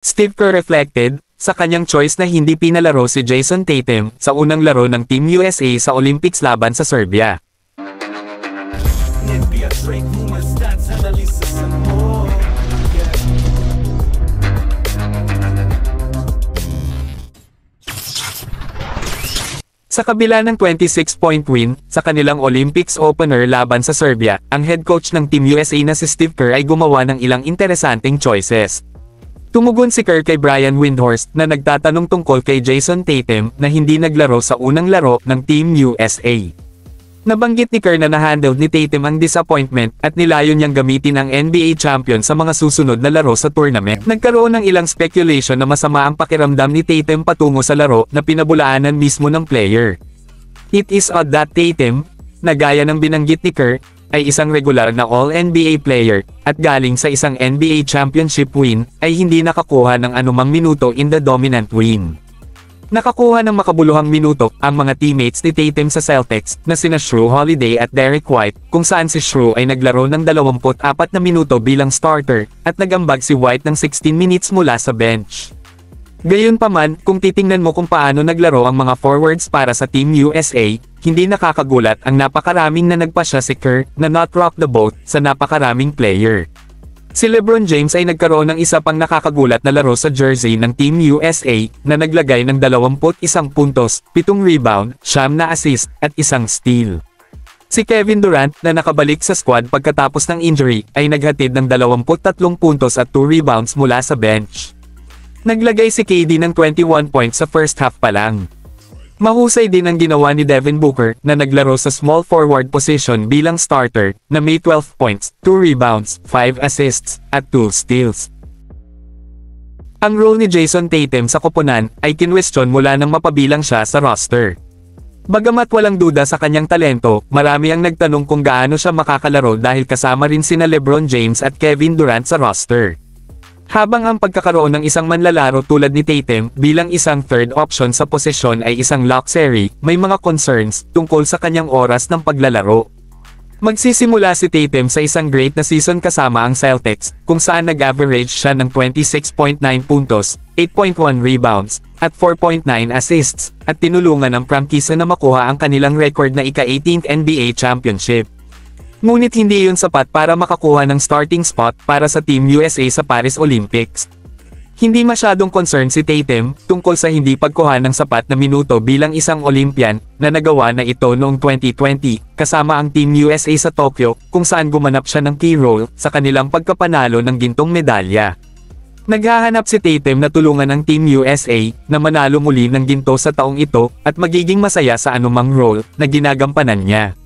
Steve Kerr reflected sa kanyang choice na hindi pinalaro si Jason Tatum sa unang laro ng Team USA sa Olympics laban sa Serbia. Sa kabila ng 26-point win sa kanilang Olympics opener laban sa Serbia, ang head coach ng Team USA na si Steve Kerr ay gumawa ng ilang interesanteng choices. Tumugon si Kerr kay Brian Windhorst na nagtatanong tungkol kay Jason Tatum na hindi naglaro sa unang laro ng Team USA. Nabanggit ni Kerr na na-handle ni Tatum ang disappointment at nilayon niyang gamitin ang NBA champion sa mga susunod na laro sa tournament. Nagkaroon ng ilang speculation na masama ang pakiramdam ni Tatum patungo sa laro na pinabulaanan mismo ng player. It is odd that Tatum, na gaya ng binanggit ni Kerr, ay isang regular na All-NBA player, at galing sa isang NBA championship win, ay hindi nakakuha ng anumang minuto in the dominant win. Nakakuha ng makabuluhang minuto ang mga teammates ni Tatum sa Celtics na sina Jrue Holiday at Derek White, kung saan si Jrue ay naglaro ng 24 na minuto bilang starter, at nagambag si White ng 16 minutes mula sa bench. Gayunpaman, kung titingnan mo kung paano naglaro ang mga forwards para sa Team USA, hindi nakakagulat ang napakaraming na nagpasya si Kerr na not rock the boat sa napakaraming player. Si LeBron James ay nagkaroon ng isa pang nakakagulat na laro sa jersey ng Team USA na naglagay ng 21 puntos, 7 rebound, 9 na assist, at 1 steal. Si Kevin Durant na nakabalik sa squad pagkatapos ng injury ay naghatid ng 23 puntos at 2 rebounds mula sa bench. Naglagay si KD ng 21 points sa first half pa lang. Mahusay din ang ginawa ni Devin Booker na naglaro sa small forward position bilang starter na may 12 points, 2 rebounds, 5 assists, at 2 steals. Ang role ni Jason Tatum sa koponan ay kinwestiyon mula nang mapabilang siya sa roster. Bagamat walang duda sa kanyang talento, marami ang nagtanong kung gaano siya makakalaro dahil kasama rin sina LeBron James at Kevin Durant sa roster. Habang ang pagkakaroon ng isang manlalaro tulad ni Tatum bilang isang third option sa posisyon ay isang luxury, may mga concerns tungkol sa kanyang oras ng paglalaro. Magsisimula si Tatum sa isang great na season kasama ang Celtics, kung saan nag-average siya ng 26.9 puntos, 8.1 rebounds, at 4.9 assists, at tinulungan ng prangkisa na makuha ang kanilang record na ika-18th NBA championship. Ngunit hindi yun sapat para makakuha ng starting spot para sa Team USA sa Paris Olympics. Hindi masyadong concerned si Tatum tungkol sa hindi pagkuha ng sapat na minuto bilang isang Olympian na nagawa na ito noong 2020 kasama ang Team USA sa Tokyo kung saan gumanap siya ng key role sa kanilang pagkapanalo ng gintong medalya. Naghahanap si Tatum na tulungan ang Team USA na manalo muli ng ginto sa taong ito at magiging masaya sa anumang role na ginagampanan niya.